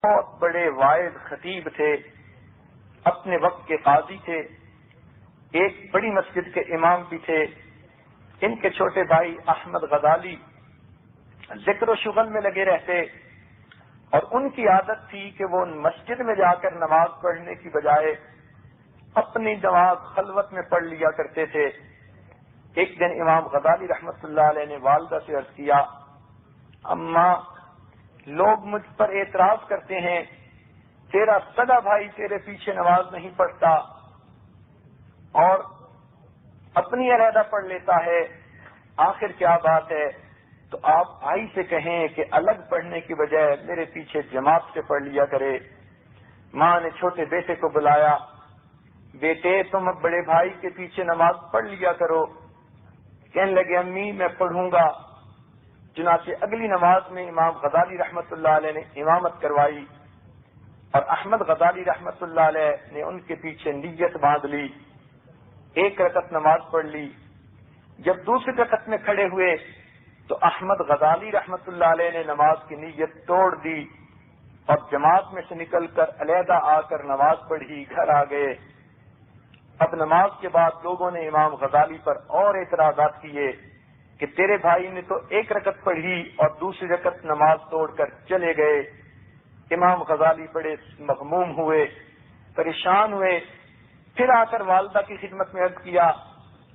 بہت بڑے واعظ خطیب تھے، اپنے وقت کے قاضی تھے، ایک بڑی مسجد کے امام بھی تھے۔ ان کے چھوٹے بھائی احمد غزالی ذکر و شغل میں لگے رہتے، اور ان کی عادت تھی کہ وہ مسجد میں جا کر نماز پڑھنے کی بجائے اپنی نماز خلوت میں پڑھ لیا کرتے تھے۔ ایک دن امام غزالی رحمت اللہ علیہ نے والدہ سے عرض کیا، اماں، لوگ مجھ پر اعتراض کرتے ہیں تیرا سگا بھائی تیرے پیچھے نماز نہیں پڑھتا اور اپنی علیحدہ پڑھ لیتا ہے، آخر کیا بات ہے؟ تو آپ بھائی سے کہیں کہ الگ پڑھنے کی بجائے میرے پیچھے جماعت سے پڑھ لیا کرے۔ ماں نے چھوٹے بیٹے کو بلایا، بیٹے تم اب بڑے بھائی کے پیچھے نماز پڑھ لیا کرو۔ کہنے لگے امی میں پڑھوں گا۔ چنانچہ اگلی نماز میں امام غزالی رحمت اللہ علیہ نے امامت کروائی، اور احمد غزالی رحمت اللہ علیہ نے ان کے پیچھے نیت باندھ لی، ایک رکعت نماز پڑھ لی۔ جب دوسری رکعت میں کھڑے ہوئے تو احمد غزالی رحمت اللہ علیہ نے نماز کی نیت توڑ دی اور جماعت میں سے نکل کر علیحدہ آ کر نماز پڑھی، گھر آ گئے۔ اب نماز کے بعد لوگوں نے امام غزالی پر اور اعتراضات کیے کہ تیرے بھائی نے تو ایک رکعت پڑھی اور دوسری رکعت نماز توڑ کر چلے گئے۔ امام غزالی بڑے مغموم ہوئے، پریشان ہوئے، پھر آ کر والدہ کی خدمت میں عرض کیا،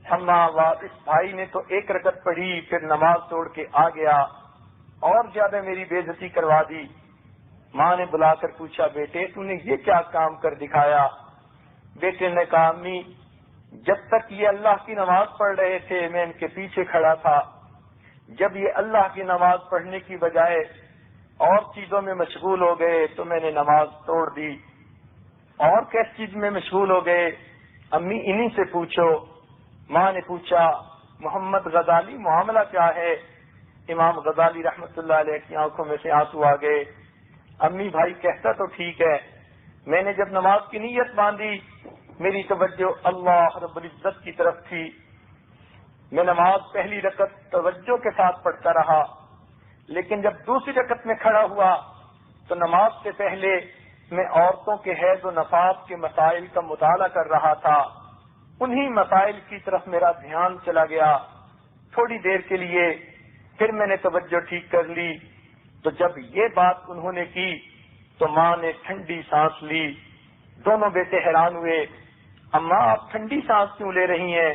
اماں اس بھائی نے تو ایک رکعت پڑھی پھر نماز توڑ کے آ گیا اور زیادہ میری بے عزتی کروا دی۔ ماں نے بلا کر پوچھا، بیٹے تو نے یہ کیا کام کر دکھایا؟ بیٹے نے کہا، امی جب تک یہ اللہ کی نماز پڑھ رہے تھے میں ان کے پیچھے کھڑا تھا، جب یہ اللہ کی نماز پڑھنے کی بجائے اور چیزوں میں مشغول ہو گئے تو میں نے نماز توڑ دی۔ اور کس چیز میں مشغول ہو گئے؟ امی انہی سے پوچھو۔ ماں نے پوچھا، محمد غزالی معاملہ کیا ہے؟ امام غزالی رحمت اللہ علیہ کی آنکھوں میں سے آنسو آ گئے۔ امی بھائی کہتا تو ٹھیک ہے، میں نے جب نماز کی نیت باندھی میری توجہ اللہ رب العزت کی طرف تھی، میں نماز پہلی رکعت توجہ کے ساتھ پڑھتا رہا، لیکن جب دوسری رکعت میں کھڑا ہوا تو نماز سے پہلے میں عورتوں کے حیض و نفاس کے مسائل کا مطالعہ کر رہا تھا، انہی مسائل کی طرف میرا دھیان چلا گیا۔ تھوڑی دیر کے لیے پھر میں نے توجہ ٹھیک کر لی، تو جب یہ بات انہوں نے کی تو ماں نے ٹھنڈی سانس لی۔ دونوں بیٹے حیران ہوئے، اماں آپ ٹھنڈی سانس کیوں لے رہی ہیں؟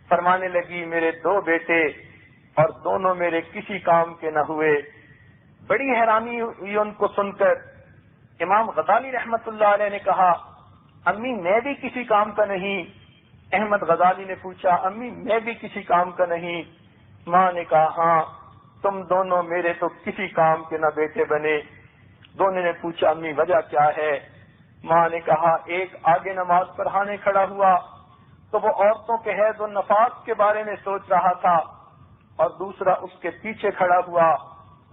فرمانے لگی، میرے دو بیٹے اور دونوں میرے کسی کام کے نہ ہوئے۔ بڑی حیرانی ہوئی ان کو سن کر۔ امام غزالی رحمت اللہ علیہ نے کہا، امی میں بھی کسی کام کا نہیں۔ احمد غزالی نے پوچھا، امی میں بھی کسی کام کا نہیں؟ ماں نے کہا، ہاں تم دونوں میرے تو کسی کام کے نہ بیٹے بنے۔ دونوں نے پوچھا، امی وجہ کیا ہے؟ ماں نے کہا، ایک آگے نماز پڑھانے کھڑا ہوا تو وہ عورتوں کے حیض و نفاس کے بارے میں سوچ رہا تھا، اور دوسرا اس کے پیچھے کھڑا ہوا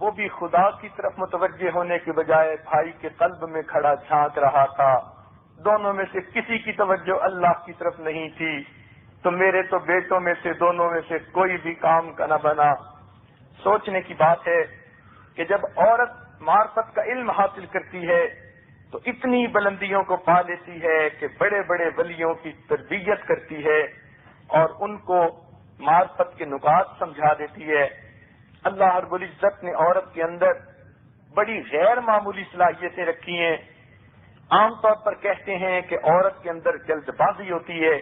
وہ بھی خدا کی طرف متوجہ ہونے کے بجائے بھائی کے قلب میں کھڑا جھانک رہا تھا۔ دونوں میں سے کسی کی توجہ اللہ کی طرف نہیں تھی، تو میرے تو بیٹوں میں سے دونوں میں سے کوئی بھی کام کا نہ بنا۔ سوچنے کی بات ہے کہ جب عورت معرفت کا علم حاصل کرتی ہے تو اتنی بلندیوں کو پا لیتی ہے کہ بڑے بڑے ولیوں کی تربیت کرتی ہے اور ان کو معرفت کے نکات سمجھا دیتی ہے۔ اللہ رب العزت نے عورت کے اندر بڑی غیر معمولی صلاحیتیں رکھی ہیں۔ عام طور پر کہتے ہیں کہ عورت کے اندر جلد بازی ہوتی ہے،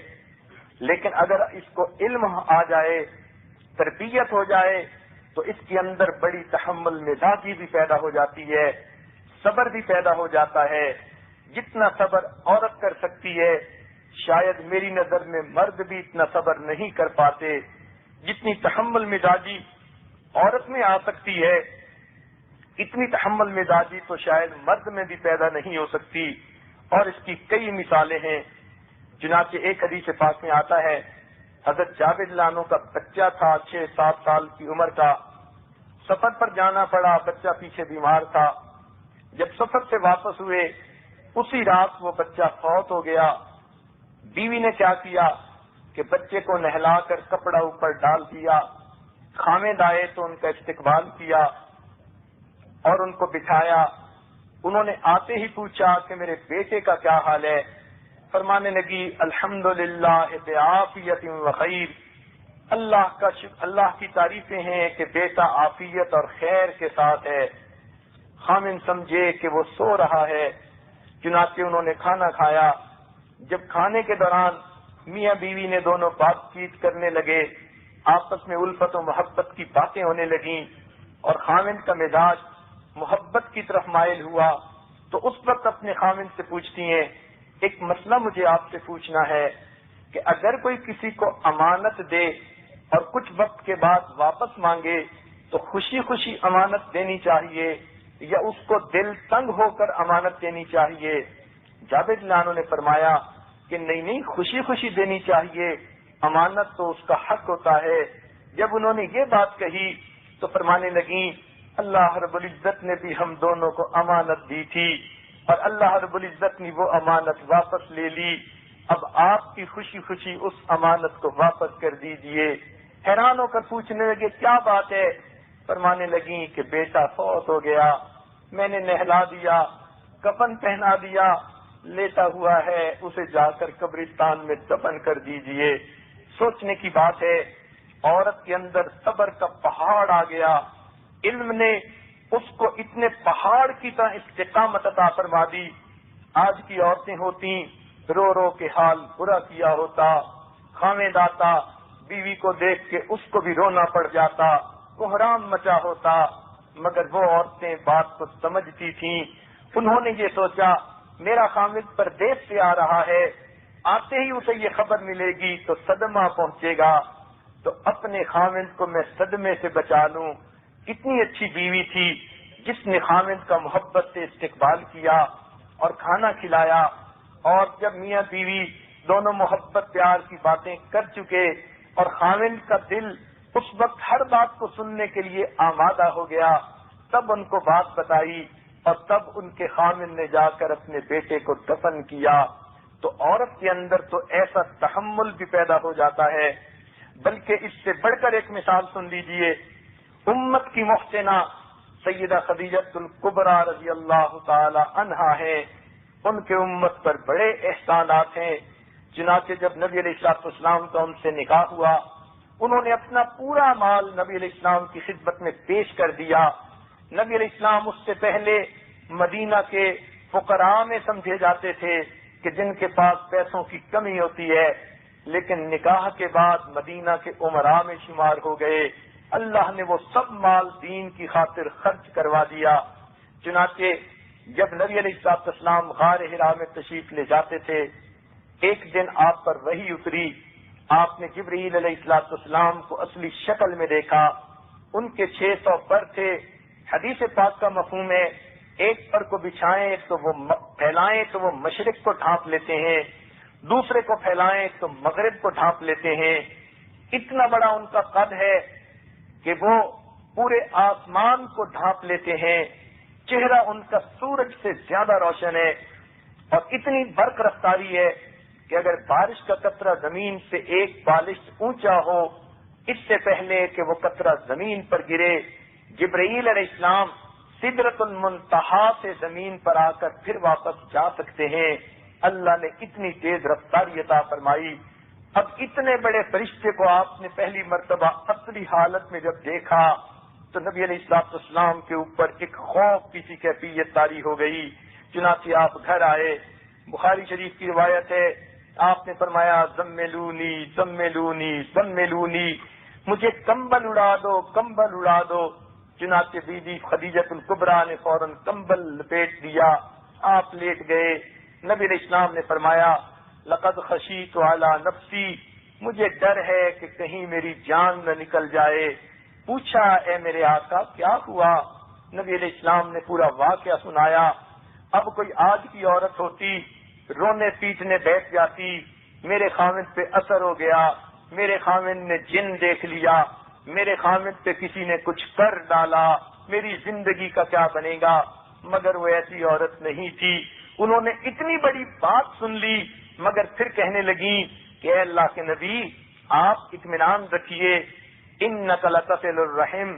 لیکن اگر اس کو علم آ جائے، تربیت ہو جائے، تو اس کے اندر بڑی تحمل مزاجی بھی پیدا ہو جاتی ہے، صبر بھی پیدا ہو جاتا ہے۔ جتنا صبر عورت کر سکتی ہے شاید میری نظر میں مرد بھی اتنا صبر نہیں کر پاتے۔ جتنی تحمل مزاجی عورت میں آ سکتی ہے اتنی تحمل مزاجی تو شاید مرد میں بھی پیدا نہیں ہو سکتی، اور اس کی کئی مثالیں ہیں۔ چنانچہ ایک حدیث پاک میں آتا ہے، حضرت جابر رضی اللہ عنہ کا بچہ تھا 6-7 سال کی عمر کا، سفر پر جانا پڑا، بچہ پیچھے بیمار تھا۔ جب سفر سے واپس ہوئے اسی رات وہ بچہ فوت ہو گیا۔ بیوی نے کیا کیا کہ بچے کو نہلا کر کپڑا اوپر ڈال دیا، خامد آئے تو ان کا استقبال کیا اور ان کو بٹھایا، انہوں نے آتے ہی پوچھا کہ میرے بیٹے کا کیا حال ہے؟ فرمانے لگی الحمدللہ بعافیت و خیر، اللہ کی تعریفیں ہیں کہ بیٹا عافیت اور خیر کے ساتھ ہے۔ خامن سمجھے کہ وہ سو رہا ہے، چنانچہ انہوں نے کھانا کھایا۔ جب کھانے کے دوران میاں بیوی نے دونوں بات چیت کرنے لگے، آپس میں الفت و محبت کی باتیں ہونے لگیں اور خامن کا مزاج محبت کی طرف مائل ہوا، تو اس وقت اپنے خامن سے پوچھتی ہیں ایک مسئلہ مجھے آپ سے پوچھنا ہے کہ اگر کوئی کسی کو امانت دے اور کچھ وقت کے بعد واپس مانگے تو خوشی خوشی امانت دینی چاہیے یا اس کو دل تنگ ہو کر امانت دینی چاہیے؟ جابر رضی اللہ عنہ نے فرمایا کہ نہیں، خوشی خوشی دینی چاہیے، امانت تو اس کا حق ہوتا ہے۔ جب انہوں نے یہ بات کہی تو فرمانے لگیں اللہ رب العزت نے بھی ہم دونوں کو امانت دی تھی اور اللہ رب العزت نے وہ امانت واپس لے لی، اب آپ کی خوشی خوشی اس امانت کو واپس کر دیجئے۔ حیران ہو کر پوچھنے لگے کیا بات ہے؟ فرمانے لگیں کہ بیٹا فوت ہو گیا، میں نے نہلا دیا، کفن پہنا دیا، لیٹا ہوا ہے، اسے جا کر قبرستان میں دفن کر دیجئے۔ سوچنے کی بات ہے، عورت کے اندر صبر کا پہاڑ آ گیا، علم نے اس کو اتنے پہاڑ کی طرح استقامت عطا فرما دی۔ آج کی عورتیں ہوتی رو رو کے حال برا کیا ہوتا، خامد آتا بیوی کو دیکھ کے اس کو بھی رونا پڑ جاتا، کوہرام مچا ہوتا، مگر وہ عورتیں بات کو سمجھتی تھیں۔ انہوں نے یہ سوچا میرا خامد پردیس سے آ رہا ہے، آتے ہی اسے یہ خبر ملے گی تو صدمہ پہنچے گا، تو اپنے خامد کو میں صدمے سے بچا لوں۔ کتنی اچھی بیوی تھی جس نے خامد کا محبت سے استقبال کیا اور کھانا کھلایا، اور جب میاں بیوی دونوں محبت پیار کی باتیں کر چکے اور خامد کا دل اس وقت ہر بات کو سننے کے لیے آمادہ ہو گیا، تب ان کو بات بتائی اور تب ان کے خامد نے جا کر اپنے بیٹے کو دفن کیا۔ تو عورت کے اندر تو ایسا تحمل بھی پیدا ہو جاتا ہے۔ بلکہ اس سے بڑھ کر ایک مثال سن لیجئے، امت کی محسنہ سیدہ خدیجہ الکبریٰ رضی اللہ تعالی عنہا ہے، ان کے امت پر بڑے احسانات ہیں۔ چنانچہ جب نبی علیہ الصلوۃ والسلام کا ان سے نکاح ہوا، انہوں نے اپنا پورا مال نبی علیہ السلام کی خدمت میں پیش کر دیا۔ نبی علیہ السلام اس سے پہلے مدینہ کے فقراء میں سمجھے جاتے تھے کہ جن کے پاس پیسوں کی کمی ہوتی ہے، لیکن نکاح کے بعد مدینہ کے امراء میں شمار ہو گئے۔ اللہ نے وہ سب مال دین کی خاطر خرچ کروا دیا۔ چنانچہ جب نبی علیہ الصلوۃ والسلام غار حرا میں تشریف لے جاتے تھے، ایک دن آپ پر وحی اتری، آپ نے جبرائیل علیہ الصلوۃ والسلام کو اصلی شکل میں دیکھا۔ ان کے 600 پر تھے۔ حدیث پاک کا مفہوم ہے ایک پر کو بچھائیں تو وہ پھیلائیں تو وہ مشرق کو ڈھانپ لیتے ہیں، دوسرے کو پھیلائیں تو مغرب کو ڈھانپ لیتے ہیں۔ اتنا بڑا ان کا قد ہے کہ وہ پورے آسمان کو ڈھانپ لیتے ہیں۔ چہرہ ان کا سورج سے زیادہ روشن ہے اور اتنی برق رفتاری ہے کہ اگر بارش کا قطرہ زمین سے ایک بالش اونچا ہو، اس سے پہلے کہ وہ قطرہ زمین پر گرے، جبرائیل علیہ السلام سدرۃ المنتہا سے زمین پر آ کر پھر واپس جا سکتے ہیں۔ اللہ نے اتنی تیز رفتاری عطا فرمائی۔ اب اتنے بڑے فرشتے کو آپ نے پہلی مرتبہ اصلی حالت میں جب دیکھا تو نبی علیہ الصلوۃ والسلام کے اوپر ایک خوف کی سی کیفیت طاری ہو گئی۔ چنانچہ آپ گھر آئے، بخاری شریف کی روایت ہے، آپ نے فرمایا زملونی زملونی زملونی، مجھے کمبل اڑا دو، کمبل اڑا دو۔ چنانچہ بی بی خدیجہ الکبریٰ نے فوراً کمبل لپیٹ دیا، آپ لیٹ گئے۔ نبی علیہ السلام نے فرمایا لقد خشیت علی نفسی، مجھے ڈر ہے کہ کہیں میری جان نہ نکل جائے۔ پوچھا اے میرے آقا کیا ہوا؟ نبی علیہ السلام نے پورا واقعہ سنایا۔ اب کوئی آج کی عورت ہوتی رونے پیٹنے بیٹھ جاتی، میرے خامد پہ اثر ہو گیا، میرے خامد نے جن دیکھ لیا، میرے خامد پہ کسی نے کچھ کر ڈالا، میری زندگی کا کیا بنے گا؟ مگر وہ ایسی عورت نہیں تھی، انہوں نے اتنی بڑی بات سن لی مگر پھر کہنے لگیں کہ اے اللہ کے نبی آپ اطمینان رکھیے، انک لتصل الرحم،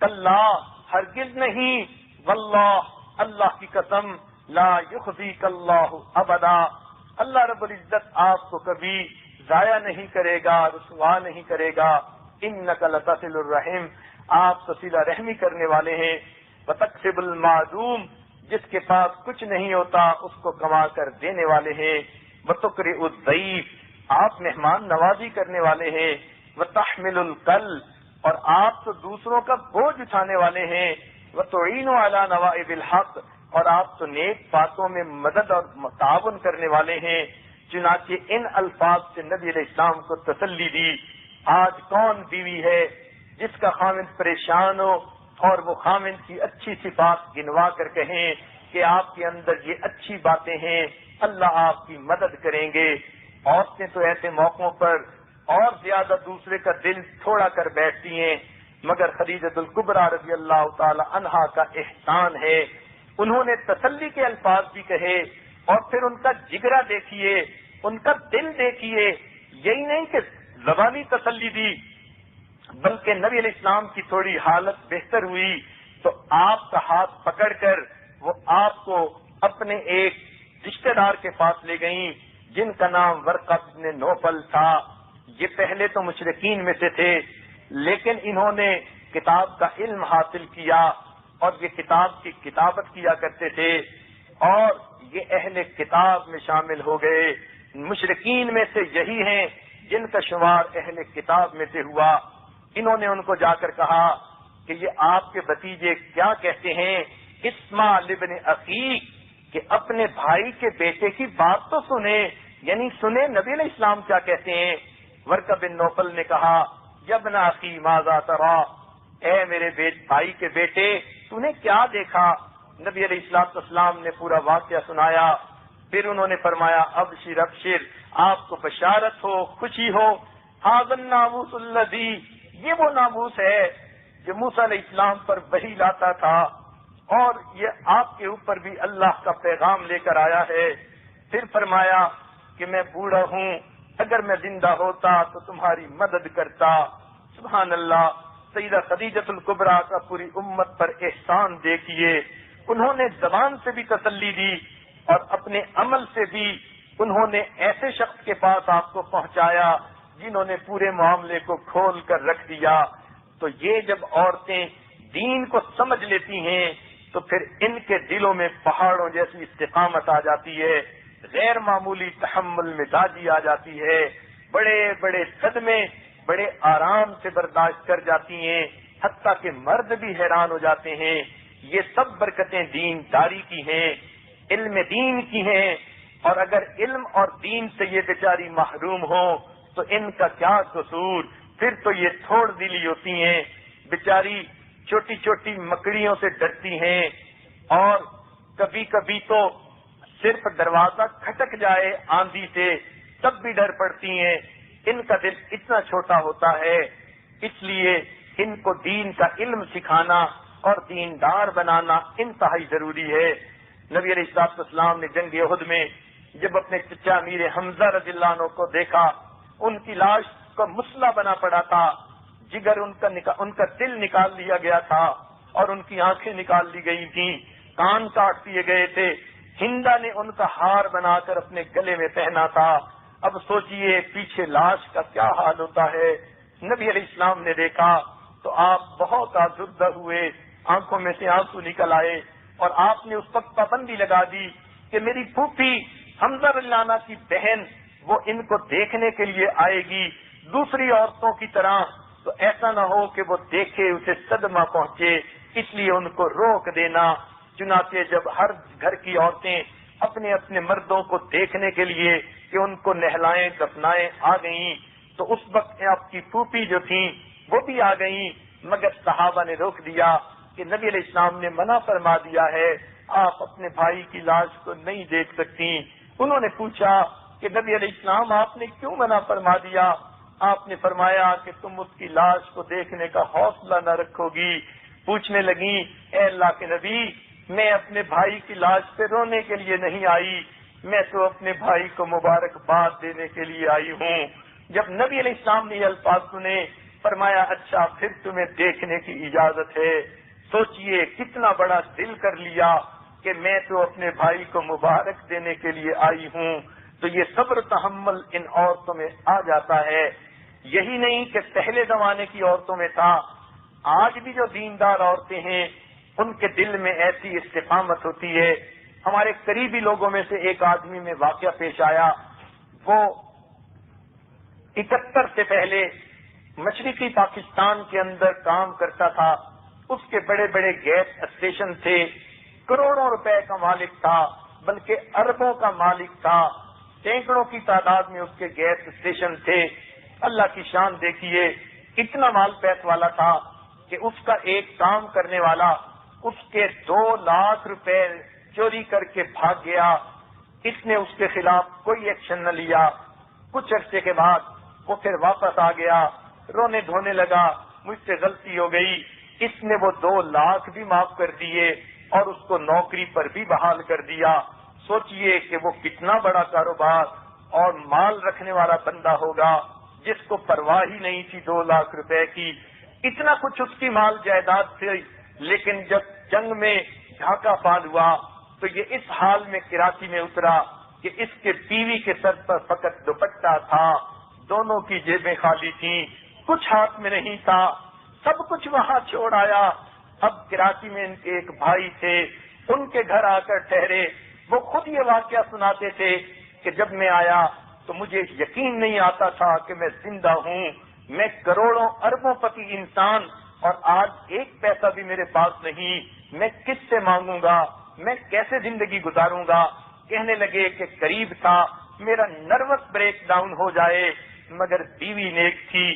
اللہ ہرگز نہیں، واللہ اللہ کی قسم لا یخزیک اللہ ابدا، اللہ رب العزت آپ کو کبھی ضائع نہیں کرے گا، رسوا نہیں کرے گا۔ انک لتصل الرحم، آپ تو صلہ رحمی کرنے والے ہیں۔ وتکسب المعدوم، جس کے پاس کچھ نہیں ہوتا اس کو کما کر دینے والے ہیں۔ وتقرئ الضیف، آپ مہمان نوازی کرنے والے ہیں۔ وتحمل الکل، اور آپ تو دوسروں کا بوجھ اٹھانے والے ہیں۔ وتعین علی نوائب الحق، اور آپ تو نیک باتوں میں مدد اور تعاون کرنے والے ہیں۔ چنانچہ ان الفاظ سے نبی علیہ السلام کو تسلی دی۔ آج کون بیوی ہے جس کا خامند پریشان ہو اور وہ خامند کی اچھی صفات گنوا کر کہیں کہ آپ کے اندر یہ اچھی باتیں ہیں، اللہ آپ کی مدد کریں گے۔ عورتیں تو ایسے موقعوں پر اور زیادہ دوسرے کا دل تھوڑا کر بیٹھتی ہیں، مگر خدیجہ الکبریٰ رضی اللہ تعالی عنہا کا احسان ہے، انہوں نے تسلی کے الفاظ بھی کہے اور پھر ان کا جگرا دیکھیے، ان کا دل دیکھیے۔ یہی نہیں کہ زبانی تسلی دی، بلکہ نبی علیہ السلام کی تھوڑی حالت بہتر ہوئی تو آپ کا ہاتھ پکڑ کر وہ آپ کو اپنے ایک رشتہ دار کے پاس لے گئیں جن کا نام ورقہ بن نوفل تھا۔ یہ پہلے تو مشرکین میں سے تھے، لیکن انہوں نے کتاب کا علم حاصل کیا اور یہ کتاب کی کتابت کیا کرتے تھے اور یہ اہل کتاب میں شامل ہو گئے۔ مشرکین میں سے یہی ہیں جن کا شمار اہل کتاب میں سے ہوا۔ انہوں نے ان کو جا کر کہا کہ یہ آپ کے بھتیجے کیا کہتے ہیں، اسمع لابن اخیک، کہ اپنے بھائی کے بیٹے کی بات تو سنیں، یعنی سنیں نبی علیہ السلام کیا کہتے ہیں۔ ورقہ بن نوفل نے کہا یا ابن اخی ماذا ترى، اے میرے بھائی کے بیٹے تو نے کیا دیکھا۔ نبی علیہ السلام نے پورا واقعہ سنایا۔ پھر انہوں نے فرمایا ابشر ابشر، آپ کو بشارت ہو، خوشی ہو، ھذا الناموس الذی، یہ وہ ناموس ہے جو موسیٰ علیہ السلام پر وحی لاتا تھا اور یہ آپ کے اوپر بھی اللہ کا پیغام لے کر آیا ہے۔ پھر فرمایا کہ میں بوڑھا ہوں، اگر میں زندہ ہوتا تو تمہاری مدد کرتا۔ سبحان اللہ، سیدہ خدیجہ الکبریٰ کا پوری امت پر احسان دیکھیے، انہوں نے زبان سے بھی تسلی دی اور اپنے عمل سے بھی انہوں نے ایسے شخص کے پاس آپ کو پہنچایا جنہوں نے پورے معاملے کو کھول کر رکھ دیا۔ تو یہ جب عورتیں دین کو سمجھ لیتی ہیں تو پھر ان کے دلوں میں پہاڑوں جیسی استقامت آ جاتی ہے، غیر معمولی تحمل مزاجی آ جاتی ہے، بڑے بڑے صدمے بڑے آرام سے برداشت کر جاتی ہیں، حتیٰ کہ مرد بھی حیران ہو جاتے ہیں۔ یہ سب برکتیں دین داری کی ہیں، علم دین کی ہیں، اور اگر علم اور دین سے یہ بیچاری محروم ہوں تو ان کا کیا قصور، پھر تو یہ تھوڑ دلی ہوتی ہیں، بیچاری چھوٹی چھوٹی مکڑیوں سے ڈرتی ہیں اور کبھی کبھی تو صرف دروازہ کھٹک جائے آندھی سے تب بھی ڈر پڑتی ہیں۔ ان کا دل اتنا چھوٹا ہوتا ہے، اس لیے ان کو دین کا علم سکھانا اور دیندار بنانا انتہائی ضروری ہے۔ نبی علیہ السلام نے جنگ احد میں جب اپنے چچا امیر حمزہ رضی اللہ عنہ کو دیکھا، ان کی لاش کا مسلح بنا پڑا تھا، جگر ان کا دل نکال لیا گیا تھا اور ان کی آنکھیں نکال لی گئی تھیں، کان کاٹ دیے گئے تھے، ہندا نے ان کا ہار بنا کر اپنے گلے میں پہنا تھا۔ اب سوچئے پیچھے لاش کا کیا حال ہوتا ہے۔ نبی علیہ السلام نے دیکھا تو آپ بہت آزردہ ہوئے، آنکھوں میں سے آنسو نکل آئے اور آپ نے اس وقت پابندی لگا دی کہ میری پھوپھی حمزہ رضی اللہ عنہ کی بہن وہ ان کو دیکھنے کے لیے آئے گی دوسری عورتوں کی طرح، تو ایسا نہ ہو کہ وہ دیکھے اسے صدمہ پہنچے، اس لیے ان کو روک دینا۔ چنانچہ جب ہر گھر کی عورتیں اپنے اپنے مردوں کو دیکھنے کے لیے کہ ان کو نہلائیں دفنائیں آ گئیں تو اس وقت آپ کی پھوپھی جو تھیں وہ بھی آ گئیں، مگر صحابہ نے روک دیا کہ نبی علیہ السلام نے منع فرما دیا ہے، آپ اپنے بھائی کی لاش کو نہیں دیکھ سکتی۔ انہوں نے پوچھا کہ نبی علیہ السلام آپ نے کیوں منع فرما دیا؟ آپ نے فرمایا کہ تم اس کی لاش کو دیکھنے کا حوصلہ نہ رکھو گی۔ پوچھنے لگیں اے اللہ کے نبی، میں اپنے بھائی کی لاش پہ رونے کے لیے نہیں آئی، میں تو اپنے بھائی کو مبارکباد دینے کے لیے آئی ہوں۔ جب نبی علیہ السلام نے یہ الفاظ سنے فرمایا اچھا پھر تمہیں دیکھنے کی اجازت ہے۔ سوچئے کتنا بڑا دل کر لیا کہ میں تو اپنے بھائی کو مبارک دینے کے لیے آئی ہوں. تو یہ صبر تحمل ان عورتوں میں آ جاتا ہے. یہی نہیں کہ پہلے زمانے کی عورتوں میں تھا، آج بھی جو دیندار عورتیں ہیں ان کے دل میں ایسی استقامت ہوتی ہے. ہمارے قریبی لوگوں میں سے ایک آدمی میں واقعہ پیش آیا. وہ 71 سے پہلے مشرقی پاکستان کے اندر کام کرتا تھا. اس کے بڑے بڑے گیس اسٹیشن تھے، کروڑوں روپے کا مالک تھا، بلکہ اربوں کا مالک تھا. سینکڑوں کی تعداد میں اس کے گیس اسٹیشن تھے. اللہ کی شان دیکھیے، اتنا مال پیس والا تھا کہ اس کا ایک کام کرنے والا اس کے 2 لاکھ روپے چوری کر کے بھاگ گیا. اس نے اس کے خلاف کوئی ایکشن نہ لیا. کچھ عرصے کے بعد وہ پھر واپس آ گیا، رونے دھونے لگا، مجھ سے غلطی ہو گئی. اس نے وہ 2 لاکھ بھی معاف کر دیے اور اس کو نوکری پر بھی بحال کر دیا. سوچئے کہ وہ کتنا بڑا کاروبار اور مال رکھنے والا بندہ ہوگا جس کو پرواہ ہی نہیں تھی 2 لاکھ روپے کی. اتنا کچھ اس کی مال جائیداد تھی، لیکن جب جنگ میں ڈھاکہ فال ہوا تو یہ اس حال میں کراچی میں اترا کہ اس کے بیوی کے سر پر فقط دوپٹہ تھا، دونوں کی جیبیں خالی تھیں، کچھ ہاتھ میں نہیں تھا، سب کچھ وہاں چھوڑ آیا. اب کراچی میں ان کے ایک بھائی تھے، ان کے گھر آ کر ٹھہرے. وہ خود یہ واقعہ سناتے تھے کہ جب میں آیا تو مجھے یقین نہیں آتا تھا کہ میں زندہ ہوں. میں کروڑوں اربوں پتی انسان اور آج ایک پیسہ بھی میرے پاس نہیں. میں کس سے مانگوں گا؟ میں کیسے زندگی گزاروں گا؟ کہنے لگے کہ قریب تھا میرا نروس بریک ڈاؤن ہو جائے، مگر بیوی نیک تھی،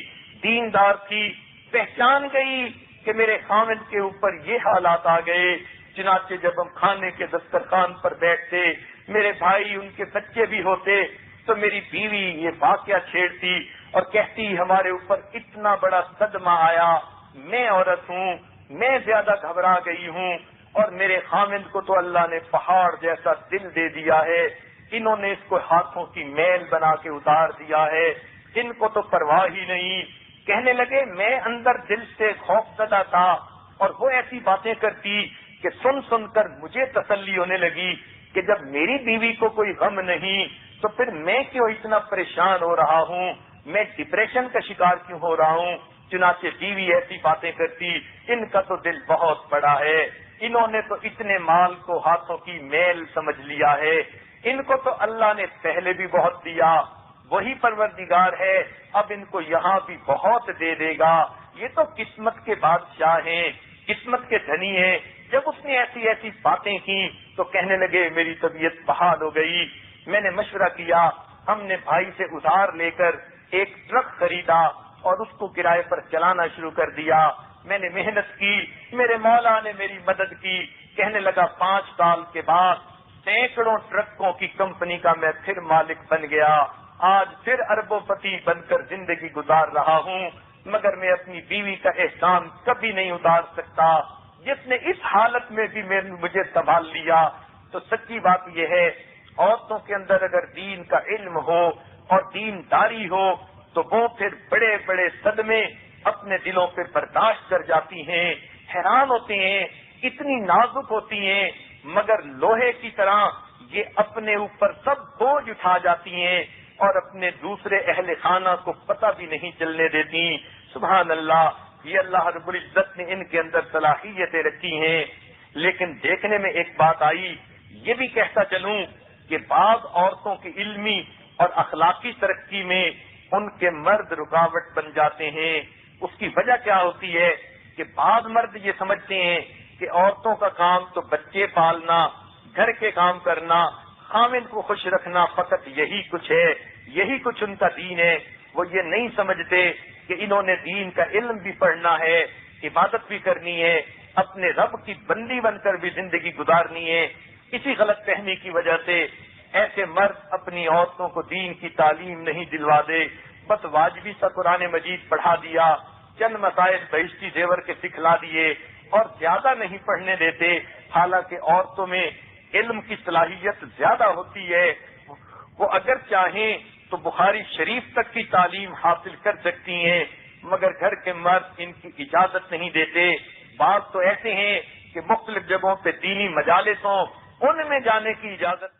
دیندار تھی، پہچان گئی کہ میرے خاوند کے اوپر یہ حالات آ گئے. چنانچہ جب ہم کھانے کے دسترخوان پر بیٹھتے، میرے بھائی ان کے بچے بھی ہوتے، تو میری بیوی یہ واقعہ چھیڑتی اور کہتی ہمارے اوپر اتنا بڑا صدمہ آیا، میں عورت ہوں، میں زیادہ گھبرا گئی ہوں، اور میرے خاوند کو تو اللہ نے پہاڑ جیسا دل دے دیا ہے، انہوں نے اس کو ہاتھوں کی میل بنا کے اتار دیا ہے، ان کو تو پرواہ ہی نہیں. کہنے لگے میں اندر دل سے خوف زدہ تھا اور وہ ایسی باتیں کرتی کہ سن سن کر مجھے تسلی ہونے لگی کہ جب میری بیوی کو کوئی غم نہیں تو پھر میں کیوں اتنا پریشان ہو رہا ہوں، میں ڈپریشن کا شکار کیوں ہو رہا ہوں. چنانچہ بیوی ایسی باتیں کرتی، ان کا تو دل بہت بڑا ہے، انہوں نے تو اتنے مال کو ہاتھوں کی میل سمجھ لیا ہے، ان کو تو اللہ نے پہلے بھی بہت دیا، وہی پروردگار ہے، اب ان کو یہاں بھی بہت دے دے گا. یہ تو قسمت کے بادشاہ ہیں، قسمت کے دھنی ہیں. جب اس نے ایسی ایسی باتیں کی تو کہنے لگے میری طبیعت بحال ہو گئی. میں نے مشورہ کیا، ہم نے بھائی سے ادھار لے کر ایک ٹرک خریدا اور اس کو کرائے پر چلانا شروع کر دیا. میں نے محنت کی، میرے مولا نے میری مدد کی. کہنے لگا 5 سال کے بعد سینکڑوں ٹرکوں کی کمپنی کا میں پھر مالک بن گیا. آج پھر اربوں پتی بن کر زندگی گزار رہا ہوں، مگر میں اپنی بیوی کا احسان کبھی نہیں اتار سکتا جس نے اس حالت میں بھی مجھے سنبھال لیا. تو سچی بات یہ ہے، عورتوں کے اندر اگر دین کا علم ہو اور دینداری ہو تو وہ پھر بڑے بڑے صدمے اپنے دلوں پہ برداشت کر جاتی ہیں. حیران ہوتے ہیں، اتنی نازک ہوتی ہیں مگر لوہے کی طرح یہ اپنے اوپر سب بوجھ اٹھا جاتی ہیں اور اپنے دوسرے اہل خانہ کو پتہ بھی نہیں چلنے دیتی. سبحان اللہ، یہ اللہ رب العزت نے ان کے اندر صلاحیتیں رکھی ہیں. لیکن دیکھنے میں ایک بات آئی، یہ بھی کہتا چلوں کہ بعض عورتوں کی علمی اور اخلاقی ترقی میں ان کے مرد رکاوٹ بن جاتے ہیں. اس کی وجہ کیا ہوتی ہے کہ بعض مرد یہ سمجھتے ہیں کہ عورتوں کا کام تو بچے پالنا، گھر کے کام کرنا، خاوند کو خوش رکھنا، فقط یہی کچھ ہے، یہی کچھ ان کا دین ہے. وہ یہ نہیں سمجھتے کہ انہوں نے دین کا علم بھی پڑھنا ہے، عبادت بھی کرنی ہے، اپنے رب کی بندی بن کر بھی زندگی گزارنی ہے. اسی غلط فہمی کی وجہ سے ایسے مرد اپنی عورتوں کو دین کی تعلیم نہیں دلوا دے، بس واجبی سا قرآن مجید پڑھا دیا، چند مسائل بہشتی زیور کے سکھلا دیے اور زیادہ نہیں پڑھنے دیتے. حالانکہ عورتوں میں علم کی صلاحیت زیادہ ہوتی ہے، وہ اگر چاہیں تو بخاری شریف تک کی تعلیم حاصل کر سکتی ہیں، مگر گھر کے مرد ان کی اجازت نہیں دیتے. بعض تو ایسے ہیں کہ مختلف جگہوں پہ دینی مجالسوں ان میں جانے کی اجازت